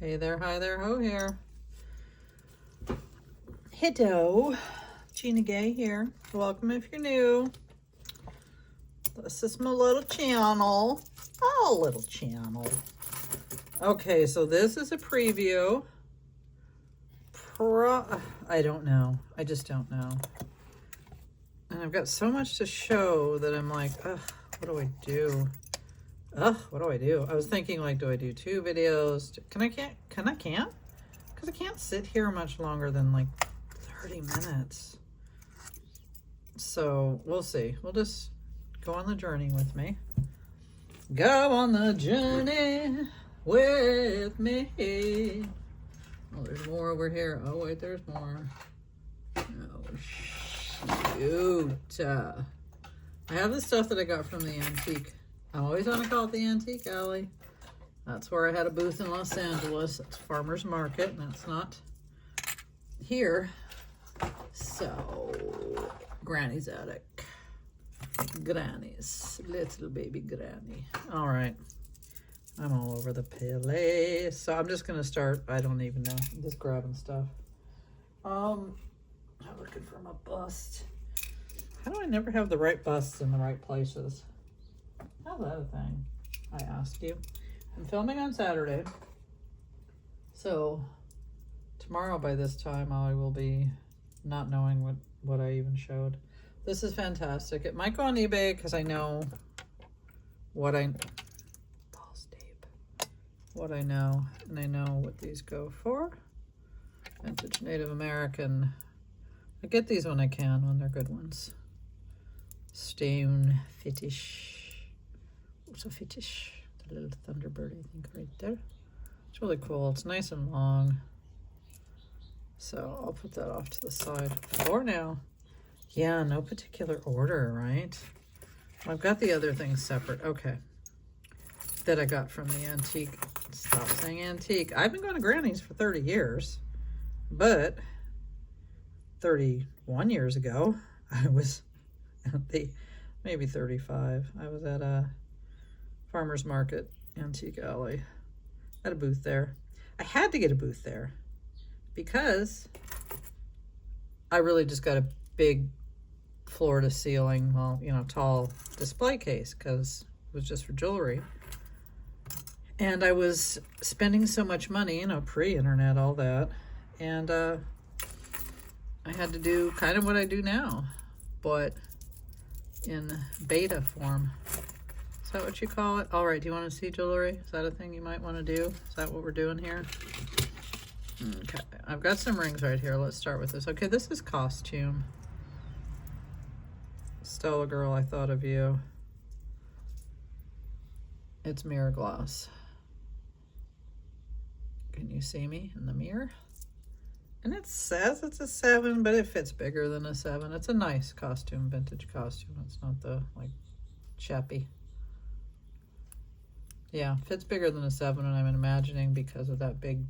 Hey there, hi there, ho here. Hello, Gina Gay here. Welcome if you're new. This is my little channel. Oh, little channel. Okay, so this is a preview. I don't know. I just don't know. And I've got so much to show that I'm like, ugh, what do I do? Ugh, what do I do? I was thinking, like, do I do 2 videos? Because I can't sit here much longer than like 30 minutes. So we'll see. We'll just go on the journey with me. Go on the journey with me. Oh, there's more over here. Oh, wait, there's more. Oh, shoot. I have the stuff that I got from the antique. I always want to call it the Antique Alley. That's where I had a booth in Los Angeles. It's Farmer's Market, and that's not here. So, Granny's attic. Granny's, little baby Granny. All right. I'm all over the place. So I'm just gonna start, I don't even know, I'm just grabbing stuff. I'm looking for my bust. How do I never have the right busts in the right places? How's that a thing? I asked you. I'm filming on Saturday. So tomorrow by this time I will be not knowing what I even showed. This is fantastic. It might go on eBay because I know what I know, and I know what these go for. Vintage Native American. I get these when I can, when they're good ones. Stone fetish. What's a fetish? The little Thunderbird, I think, right there. It's really cool. It's nice and long. So I'll put that off to the side for now. Yeah, no particular order, right? I've got the other things separate. Okay. That I got from the antique. Stop saying antique. I've been going to Granny's for 30 years, but 31 years ago, I was at maybe 35. I was at a Farmer's Market, Antique Alley. I had a booth there. I had to get a booth there because I really just got a big floor to ceiling, well, you know, tall display case because it was just for jewelry. And I was spending so much money, you know, pre-internet, all that. And I had to do kind of what I do now, but in beta form. Is that what you call it? All right, do you want to see jewelry? Is that a thing you might want to do? Is that what we're doing here? Okay, I've got some rings right here. Let's start with this. Okay, this is costume. Stella girl, I thought of you. It's mirror glass. Can you see me in the mirror? And it says it's a 7, but it fits bigger than a 7. It's a nice costume, vintage costume. It's not the, like, chappy. Yeah, fits bigger than a 7, and I'm imagining because of that big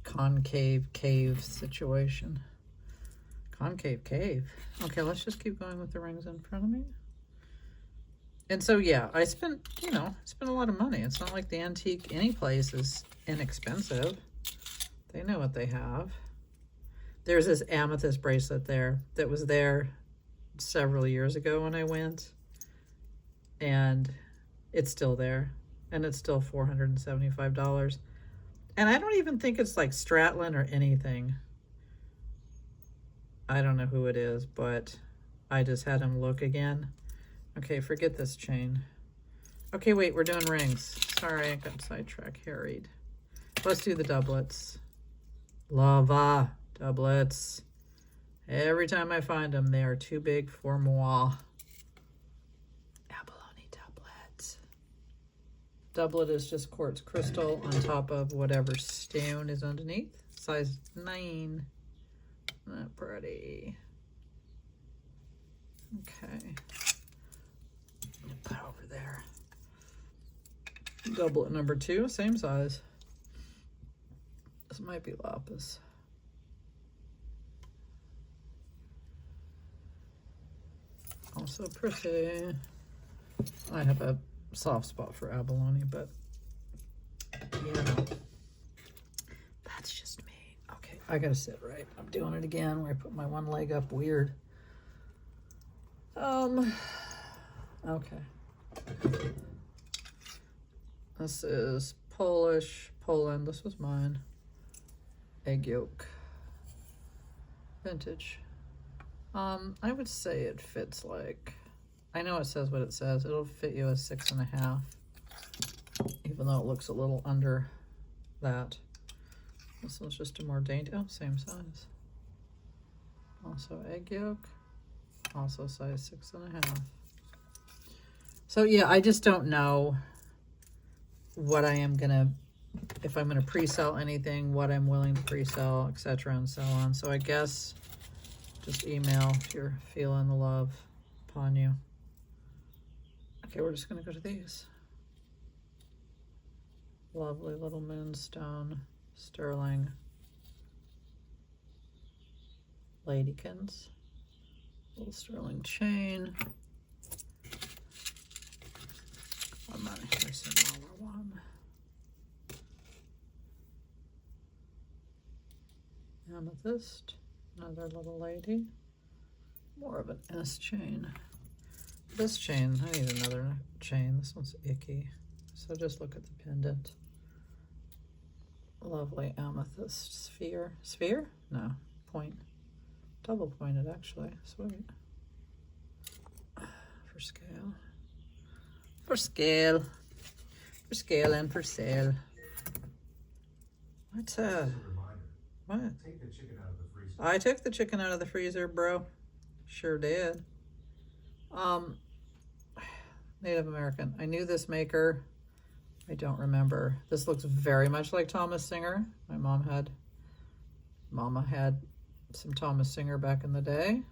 concave cave situation. Concave cave. Okay, let's just keep going with the rings in front of me. And so, yeah, I spent a lot of money. It's not like the antique any place is inexpensive. They know what they have. There's this amethyst bracelet there that was there several years ago when I went. And it's still there. And it's still $475. And I don't even think it's like Stratland or anything. I don't know who it is, but I just had him look again. Okay, forget this chain. Okay, wait, we're doing rings. Sorry, I got sidetracked, harried. Let's do the doublets. Lava doublets. Every time I find them, they are too big for moi. Abalone doublet. Doublet is just quartz crystal on top of whatever stone is underneath. Size 9. Not pretty. Okay. Put over there. Doublet number 2, same size. This might be lapis. Also pretty. I have a soft spot for abalone, but you know, I gotta sit right. I'm doing it again where I put my one leg up weird. Okay. This is Poland. This was mine. Egg yolk. Vintage. I would say it fits like, I know it says what it says. It'll fit you a 6.5, even though it looks a little under that. This one's just a more dainty, oh, same size. Also egg yolk, also size 6.5. So yeah, I just don't know what I am gonna, if I'm gonna pre-sell anything, what I'm willing to pre-sell, etc. and so on. So I guess just email if you're feeling the love upon you. Okay, we're just gonna go to these. Lovely little moonstone, sterling ladykins, little sterling chain. I'm not here, smaller one. Amethyst, another little lady, more of an S chain. This chain, I need another chain. This one's icky. So just look at the pendant. Lovely amethyst sphere. Sphere? No, point. Double pointed actually. Sweet. For scale. For scale. For scale and for sale. What? What? Take the chicken out of the freezer. I took the chicken out of the freezer, bro. Sure did. Native American. I knew this maker. I don't remember. This looks very much like Thomas Singer. My mama had some Thomas Singer back in the day,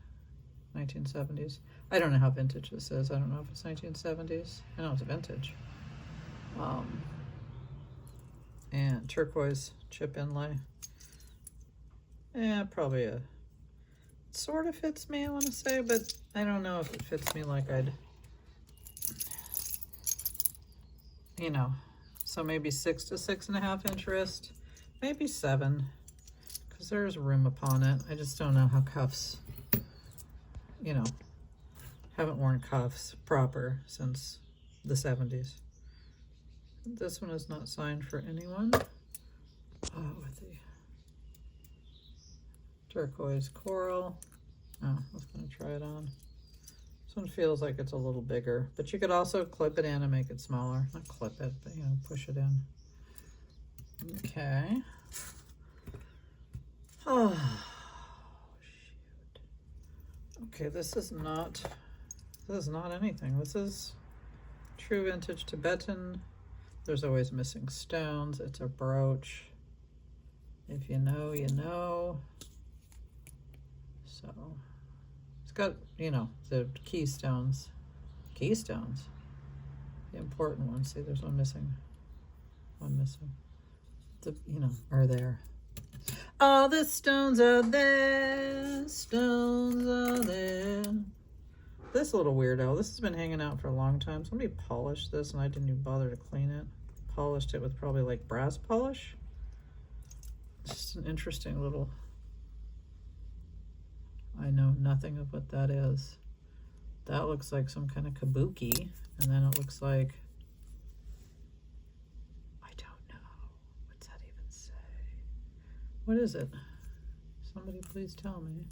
1970s. I don't know how vintage this is. I don't know if it's 1970s. I know it's vintage. And turquoise chip inlay. Yeah, probably it sort of fits me, I want to say, but I don't know if it fits me like I'd, you know, so maybe 6 to 6.5 inch wrist, maybe 7, because there's room upon it. I just don't know how cuffs, you know, haven't worn cuffs proper since the 70s. This one is not signed for anyone. Oh, with the turquoise coral. Oh, I was going to try it on. This one feels like it's a little bigger, but you could also clip it in and make it smaller. Not clip it, but, you know, push it in. Okay. Oh, shoot. Okay, this is not anything. This is true vintage Tibetan. There's always missing stones. It's a brooch. If you know, you know. So it's got, you know, the keystones, the important ones. See, there's one missing. The, you know, are there. All the stones are there, stones are there. This little weirdo, this has been hanging out for a long time. Somebody polished this and I didn't even bother to clean it. Polished it with probably like brass polish. It's just an interesting little, I know nothing of what that is. That looks like some kind of kabuki, and then it looks like, I don't know. What's that even say? What is it? Somebody please tell me.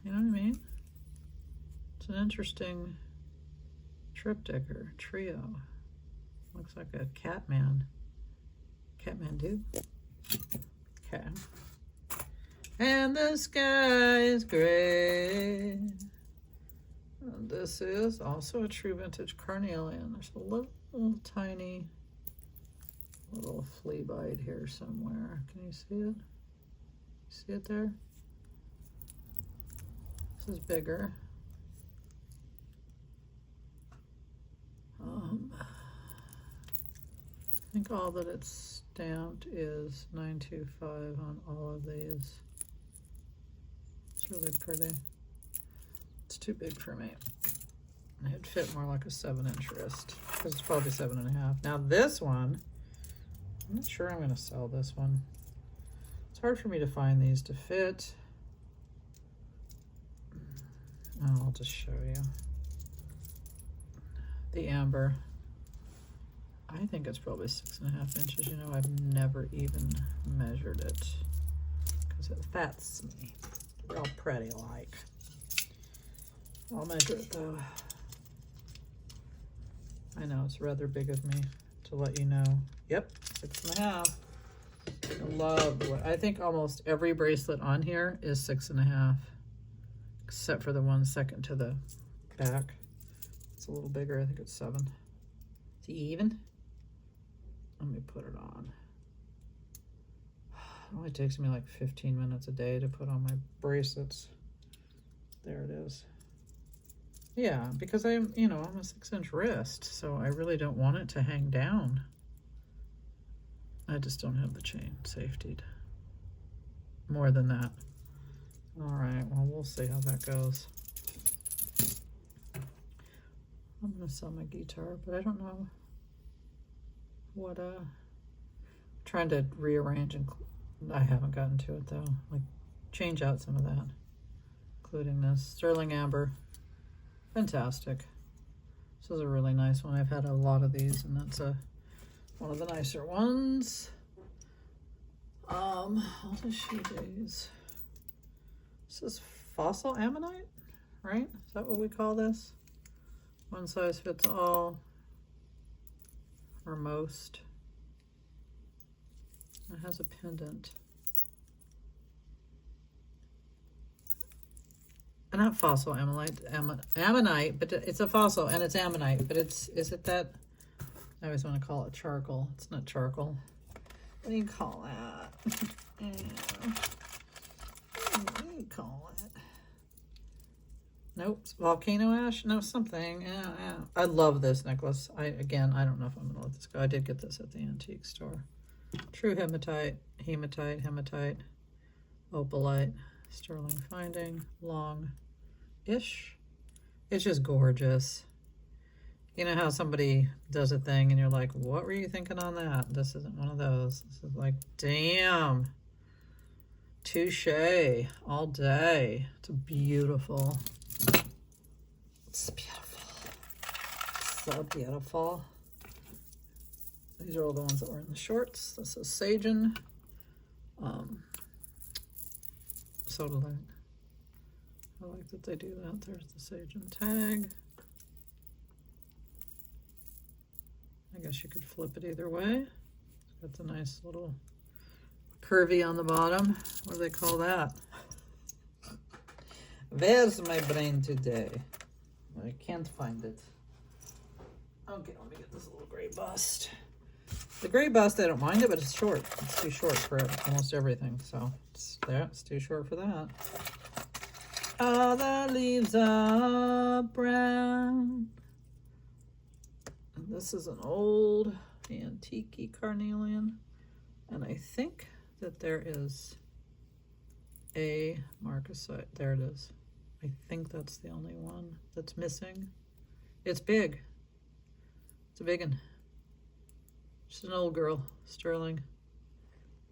You know what I mean? It's an interesting triptych or trio. Looks like a Catman. Catman-do? Okay. And the sky is gray. And this is also a true vintage carnelian. There's a little tiny little flea bite here somewhere. Can you see it? See it there? This is bigger. I think all that it's stamped is 925 on all of these. It's really pretty. It's too big for me. It'd fit more like a 7-inch wrist because it's probably 7.5. Now this one I'm not sure I'm going to sell this one. It's hard for me to find these to fit. Oh, I'll just show you. The amber. I think it's probably 6.5 inches. You know, I've never even measured it because it fats me. Real pretty like. I'll measure it though. I know it's rather big of me to let you know. Yep, 6.5. I love the way, I think almost every bracelet on here is 6.5, except for the one second to the back. It's a little bigger. I think it's 7. Is he even? Let me put it on. It only takes me like 15 minutes a day to put on my bracelets. There it is. Yeah, because I'm, you know, I'm a 6-inch wrist, so I really don't want it to hang down. I just don't have the chain safetied more than that. All right, well, we'll see how that goes. I'm gonna sell my guitar, but I don't know what, trying to rearrange, and I haven't gotten to it though. Like, change out some of that, including this sterling amber. Fantastic. This is a really nice one. I've had a lot of these, and that's one of the nicer ones. I'll just show these. This is fossil ammonite, right? Is that what we call this? One size fits all, or most. It has a pendant. Not fossil ammonite, but it's a fossil and it's ammonite, but is it that? I always want to call it charcoal. It's not charcoal. What do you call that? What do you call it? Nope, volcano ash? No, something. Yeah. I love this necklace. Again, I don't know if I'm gonna let this go. I did get this at the antique store. True hematite, opalite, sterling finding, long-ish. It's just gorgeous. You know how somebody does a thing and you're like, what were you thinking on that? This isn't one of those. This is like, damn. Touche all day. It's beautiful. It's beautiful. So beautiful. These are all the ones that were in the shorts. This is Sagen. Sodalite. I like that they do that. There's the Sagen tag. I guess you could flip it either way. It's got the nice little curvy on the bottom. What do they call that? Where's my brain today? I can't find it. Okay, let me get this little gray bust. The gray bust, I don't mind it, but it's short. It's too short for almost everything, so it's too short for that. All the leaves are brown. And this is an old antique carnelian, and I think that there is a marcasite. There it is. I think that's the only one that's missing. It's big. It's a big one. She's an old girl, sterling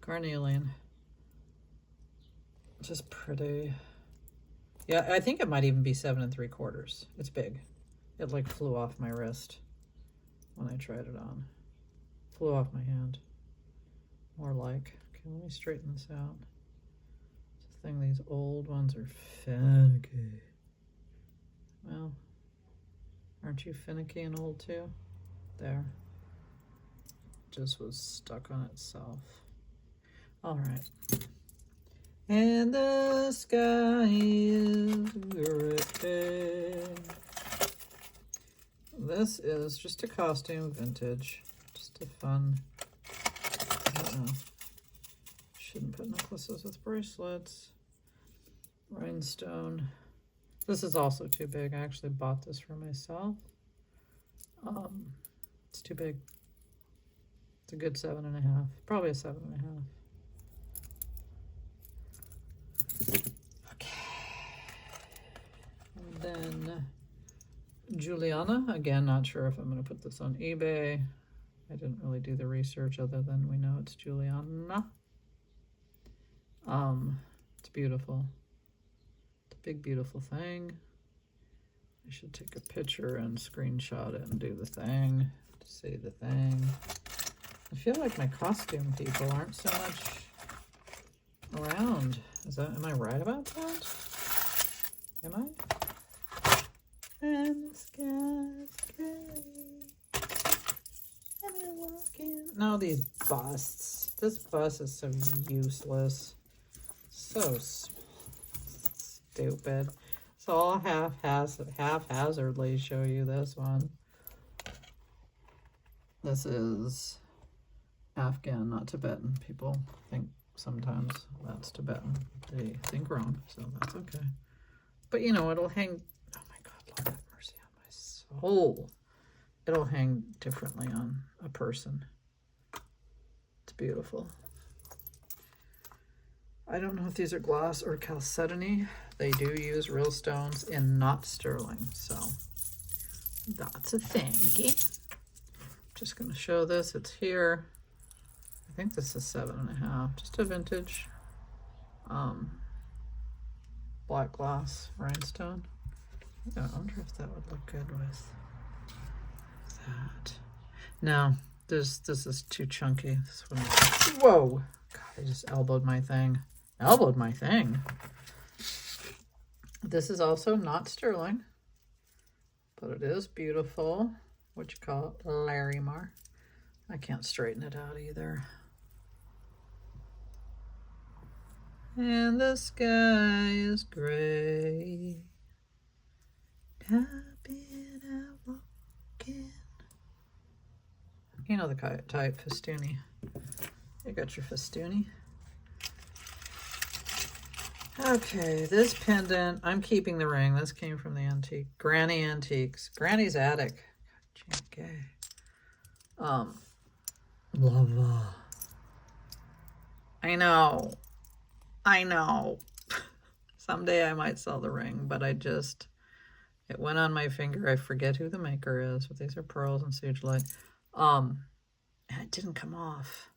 carnelian. Just pretty. Yeah, I think it might even be 7 3/4. It's big. It like flew off my wrist when I tried it on. Flew off my hand. More like. Okay, let me straighten this out. It's the thing, these old ones are finicky. Well, aren't you finicky and old too? There. Just was stuck on itself. All right. And the sky is gray. This is just a costume, vintage. Just a fun. Shouldn't put necklaces with bracelets. Rhinestone. This is also too big. I actually bought this for myself. It's too big. It's a good 7.5. Probably a 7.5. Okay. And then Juliana. Again, not sure if I'm going to put this on eBay. I didn't really do the research other than we know it's Juliana. It's beautiful. It's a big, beautiful thing. I should take a picture and screenshot it and do the thing to see the thing. I feel like my costume people aren't so much around. Am I right about that? Am I? And the sky's gray. And I'm walking. No, these busts. This bust is so useless. So stupid. So I'll haphazardly show you this one. This is Afghan, not Tibetan. People think sometimes that's Tibetan. They think wrong, so that's okay. But you know, it'll hang. Oh my God, Lord have mercy on my soul. It'll hang differently on a person. It's beautiful. I don't know if these are gloss or chalcedony. They do use real stones and not sterling, so that's a thing. Just going to show this. It's here. I think this is 7.5. Just a vintage black gloss rhinestone. I wonder if that would look good with that. No, this is too chunky. This one. Whoa! God, I just elbowed my thing. Elbowed my thing. This is also not sterling, but it is beautiful. What you call it? Larimar. I can't straighten it out either. And the sky is gray. Tapping out walking. You know the type, festoony. You got your festoony. Okay, this pendant, I'm keeping the ring. This came from the antique. Granny Antiques. Granny's Attic. Okay. Lava. I know. Someday I might sell the ring, but it went on my finger. I forget who the maker is, but these are pearls and sage light. And it didn't come off.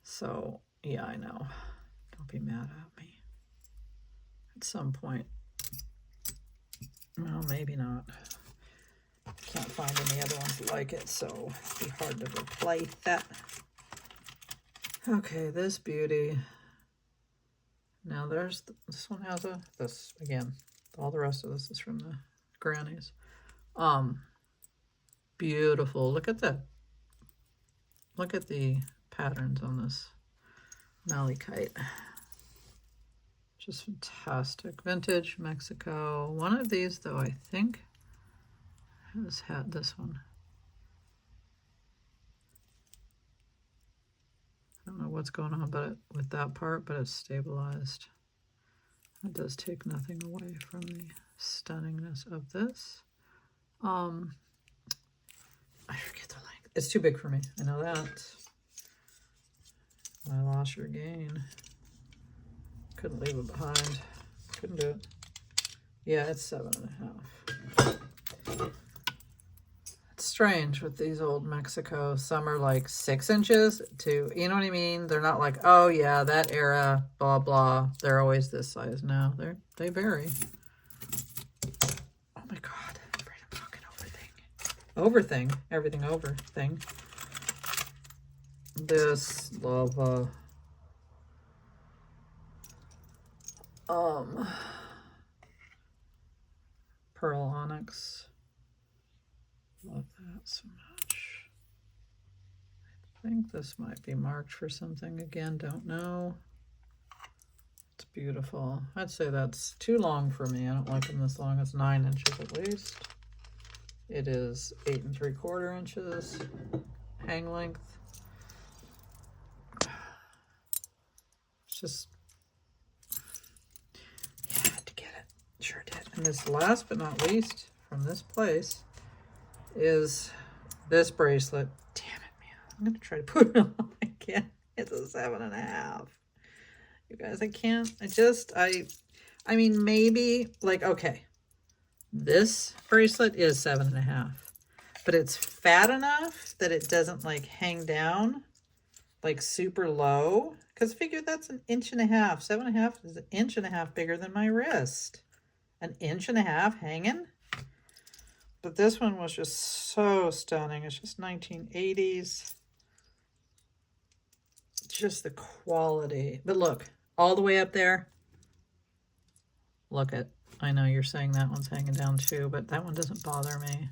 So, yeah, I know. Don't be mad at me. At some point. Well, maybe not. Can't find any other ones like it, so it'd be hard to replace that. Okay, this beauty. Now this one has this again. All the rest of this is from the grannies. Beautiful. Look at that. Look at the patterns on this malachite. Just fantastic. Vintage Mexico. One of these, though, I think has had this one. I don't know what's going on with that part, but it's stabilized. It does take nothing away from the stunningness of this. I forget the length. It's too big for me. I know that. I lost your gain. Couldn't leave it behind. Couldn't do it. Yeah, it's 7.5. It's strange with these old Mexico. Some are like 6 inches to, you know what I mean? They're not like, oh yeah, that era, blah, blah. They're always this size. No, they vary. Oh my God. I'm afraid I'm talking overthing. Everything over thing. This lava. Pearl onyx. Love that so much. I think this might be marked for something again. Don't know. It's beautiful. I'd say that's too long for me. I don't like them this long. It's 9 inches at least. It is 8 3/4 inches hang length. It's just, yeah, I had to get it. Sure did. And this last but not least from this place is this bracelet. Damn it, man. I'm going to try to put it on again. It's a 7.5. You guys, I can't. I mean, maybe, like, okay. This bracelet is 7.5. but it's fat enough that it doesn't like hang down like super low. Because figure that's 1.5 inches. 7.5 is 1.5 inches bigger than my wrist. 1.5 inches hanging. But this one was just so stunning. It's just 1980s. Just the quality. But look, all the way up there. Look at, I know you're saying that one's hanging down too, but that one doesn't bother me.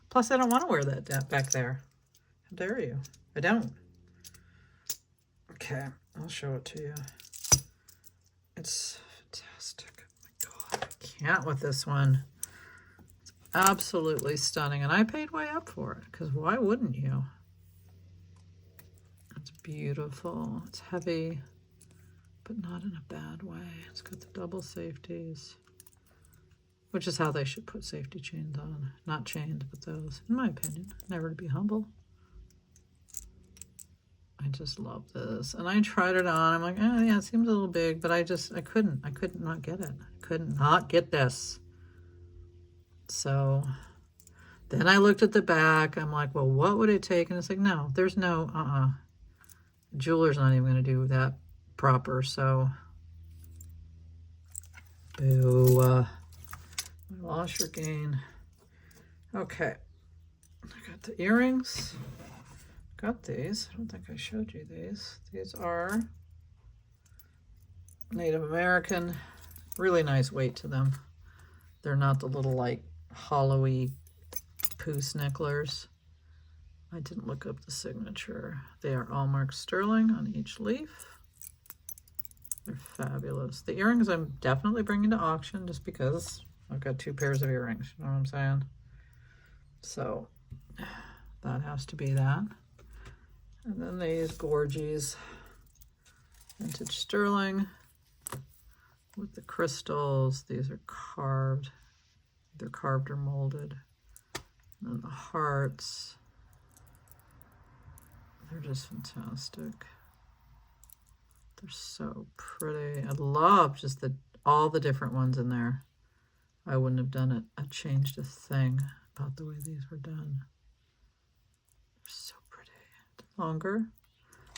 Plus, I don't want to wear that back there. How dare you? I don't. Okay, I'll show it to you. It's fantastic. Oh my God, I can't with this one. It's absolutely stunning, and I paid way up for it, because why wouldn't you? It's beautiful. It's heavy, but not in a bad way. It's got the double safeties, which is how they should put safety chains on. Not chains, but those, in my opinion. Never to be humble. I just love this. And I tried it on. I'm like, oh yeah, it seems a little big, but I couldn't not get it. I could not get this. So then I looked at the back. I'm like, well, what would it take? And it's like, no, there's no, jeweler's not even going to do that proper. So, boo. Loss or gain. Okay. I got the earrings. Got these. I don't think I showed you these. These are Native American. Really nice weight to them. They're not the little like hollowy poo snicklers. I didn't look up the signature. They are all marked sterling on each leaf. They're fabulous. The earrings I'm definitely bringing to auction just because I've got 2 pairs of earrings. You know what I'm saying? So that has to be that. And then these gorgies, vintage sterling with the crystals. These are carved, either carved or molded. And then the hearts. They're just fantastic. They're so pretty. I love just all the different ones in there. I wouldn't have done it. I changed a thing about the way these were done. They're so pretty. Longer.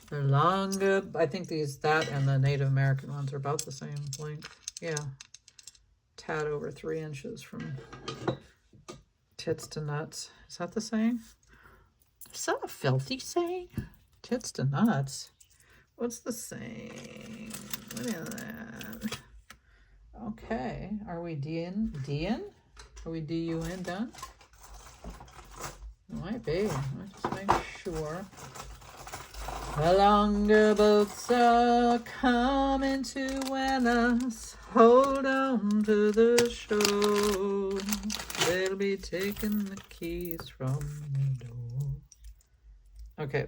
They're longer. I think that and the Native American ones are about the same length. Yeah. Tad over 3 inches from tits to nuts. Is that the saying? Is that a filthy saying? Tits to nuts. What's the saying? What is that? Okay. Are we D-in? Are we D-U-N done? Might be. Let's just make sure. The longer boats are coming to us. Hold on to the shore. They'll be taking the keys from the door. Okay.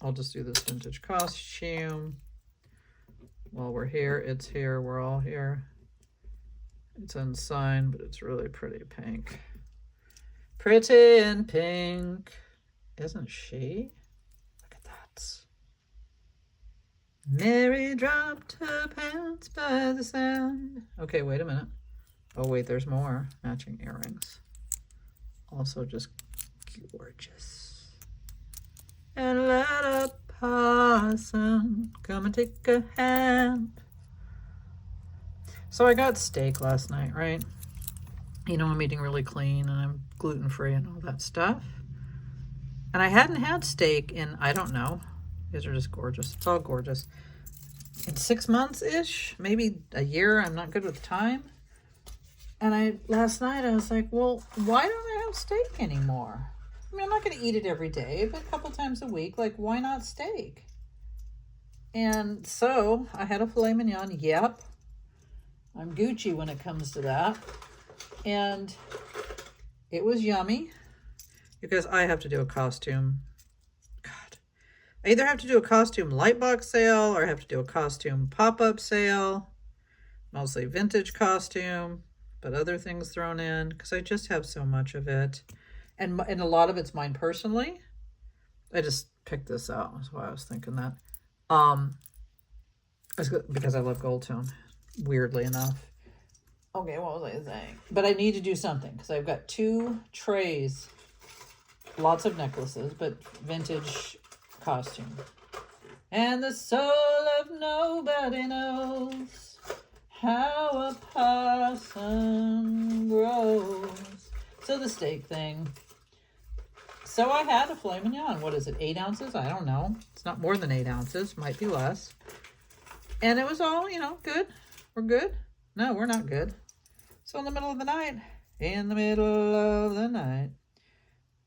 I'll just do this vintage costume. While we're here, it's here. We're all here. It's unsigned, but it's really pretty pink. Pretty in pink. Isn't she? Look at that. Mary dropped her pants by the sand. Okay, wait a minute. Oh, wait, there's more. Matching earrings. Also just gorgeous. And let a possum come and take a hand. So I got steak last night, right? You know, I'm eating really clean and I'm gluten-free and all that stuff. And I hadn't had steak in, I don't know. These are just gorgeous. It's all gorgeous. In 6 months-ish, maybe a year. I'm not good with time. And last night I was like, well, why don't I have steak anymore? I mean, I'm not going to eat it every day, but a couple times a week. Like, why not steak? And so I had a filet mignon. Yep. I'm Gucci when it comes to that. And it was yummy because I have to do a costume. God. I either have to do a costume light box sale or I have to do a costume pop-up sale. Mostly vintage costume, but other things thrown in because I just have so much of it. And a lot of it's mine personally. I just picked this out. That's why I was thinking that. Because I love gold tone, weirdly enough. Okay, what was I saying? But I need to do something because I've got 2 trays, lots of necklaces, but vintage costume. And the soul of nobody knows how a possum grows. So the steak thing. So I had a filet mignon. What is it, 8 ounces? I don't know. It's not more than 8 ounces. Might be less. And it was all, you know, good. We're good. No, we're not good. So in the middle of the night,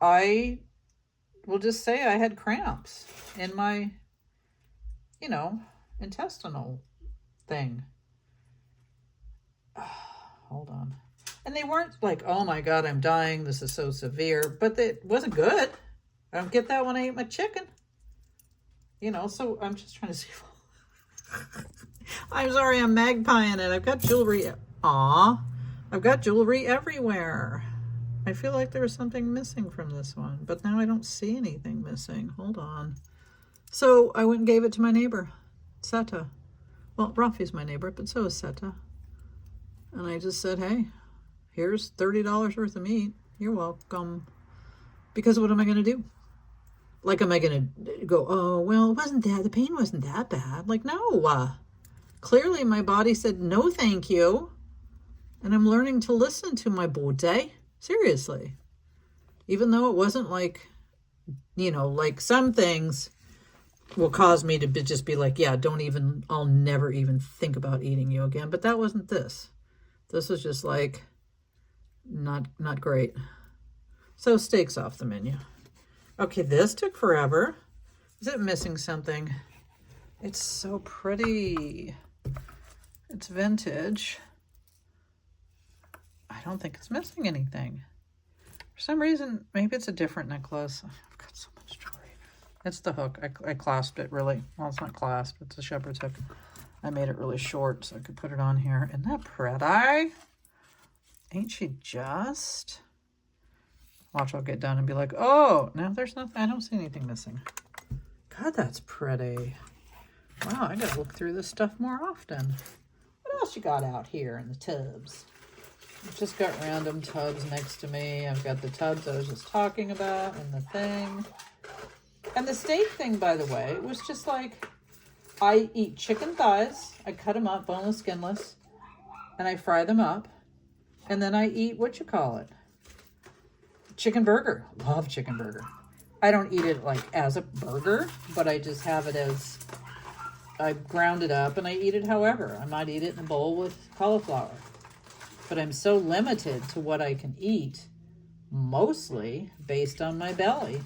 I will just say I had cramps in my, you know, intestinal thing. Hold on. And they weren't like, oh my God, I'm dying. This is so severe. But it wasn't good. I don't get that when I eat my chicken. You know, so I'm just trying to see. I'm sorry, I'm magpieing it. I've got jewelry. Aw, I've got jewelry everywhere. I feel like there was something missing from this one, but now I don't see anything missing. Hold on. So I went and gave it to my neighbor, Seta. Well, Rafi's my neighbor, but so is Seta. And I just said, hey, here's $30 worth of meat. You're welcome. Because what am I going to do? Like, am I going to go, oh, well, the pain wasn't that bad. Like, no. Clearly my body said, no, thank you. And I'm learning to listen to my body. Seriously. Even though it wasn't like, you know, like some things will cause me to just be like, yeah, I'll never even think about eating you again. But that wasn't this. This was just like, not great. So steak's off the menu. Okay, this took forever. Is it missing something? It's so pretty. It's vintage. I don't think it's missing anything. For some reason, maybe it's a different necklace. I've got so much jewelry. It's the hook. I clasped it really. Well, it's not clasped. It's a shepherd's hook. I made it really short so I could put it on here. Isn't that pretty? Ain't she just? Watch, I'll get done and be like, oh, no, there's nothing. I don't see anything missing. God, that's pretty. Wow, I gotta look through this stuff more often. What else you got out here in the tubs? I've just got random tubs next to me. I've got the tubs I was just talking about and the thing. And the steak thing, by the way, it was just like, I eat chicken thighs. I cut them up, boneless, skinless, and I fry them up. And then I eat, chicken burger. Love chicken burger. I don't eat it like as a burger, but I just have it as, I ground it up and I eat it however. I might eat it in a bowl with cauliflower. But I'm so limited to what I can eat, mostly based on my belly.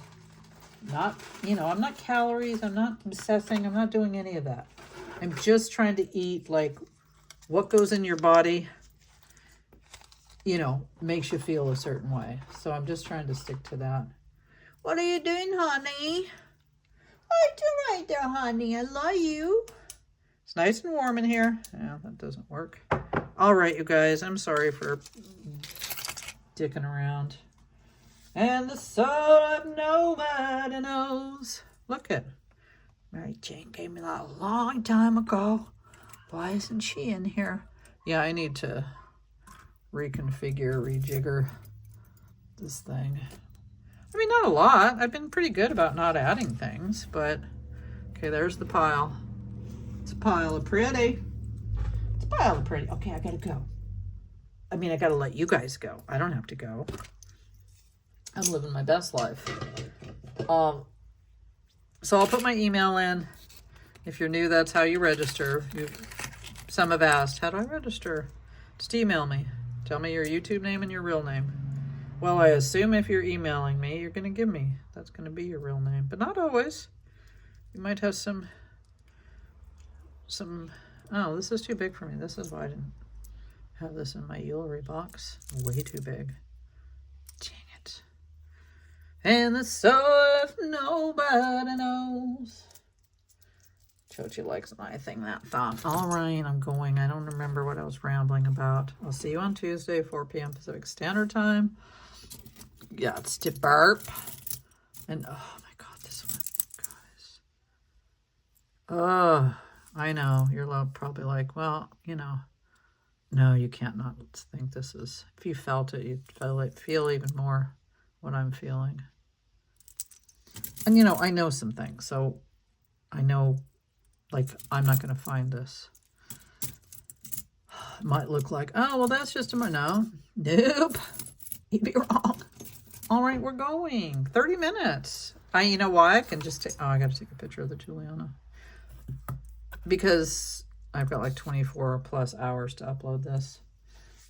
Not, you know, I'm not calories, I'm not obsessing, I'm not doing any of that. I'm just trying to eat like what goes in your body, you know, makes you feel a certain way. So I'm just trying to stick to that. What are you doing, honey? What you right there, honey? I love you. It's nice and warm in here. Yeah, that doesn't work. All right, you guys, I'm sorry for dicking around. And the soul of nobody knows. Look at Mary Jane gave me that a long time ago. Why isn't she in here? Yeah, I need to rejigger this thing. I mean, not a lot. I've been pretty good about not adding things, but okay, there's the pile. It's a pile of pretty. It's a pile of pretty. Okay, I gotta go. I mean, I gotta let you guys go. I don't have to go. I'm living my best life. So I'll put my email in. If you're new, that's how you register. Some have asked, how do I register? Just email me. Tell me your YouTube name and your real name. Well, I assume if you're emailing me, you're going to give me. That's going to be your real name. But not always. You might have some... Oh, this is too big for me. This is why I didn't have this in my jewelry box. Way too big. Dang it. And the soul of nobody knows. Chochi likes my thing, that thought. All right, I'm going. I don't remember what I was rambling about. I'll see you on Tuesday, 4 p.m. Pacific Standard Time. Yeah, it's to burp. And, oh my God, this one, guys. Oh, I know. You're probably like, well, you know, No, you can't not think this is, if you felt it, you'd feel even more what I'm feeling. And, you know, I know some things, so I know, like, I'm not going to find this. It might look like, oh, well, that's just a, no. Nope. You'd be wrong. All right, we're going. 30 minutes. You know why? I can just take, oh, I got to take a picture of the Juliana. Because I've got like 24 plus hours to upload this.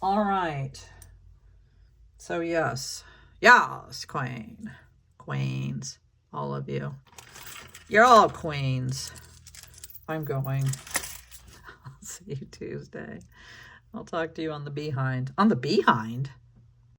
All right. So yes. Yes, queen. Queens. All of you. You're all queens. I'm going. I'll see you Tuesday. I'll talk to you on the behind. On the behind?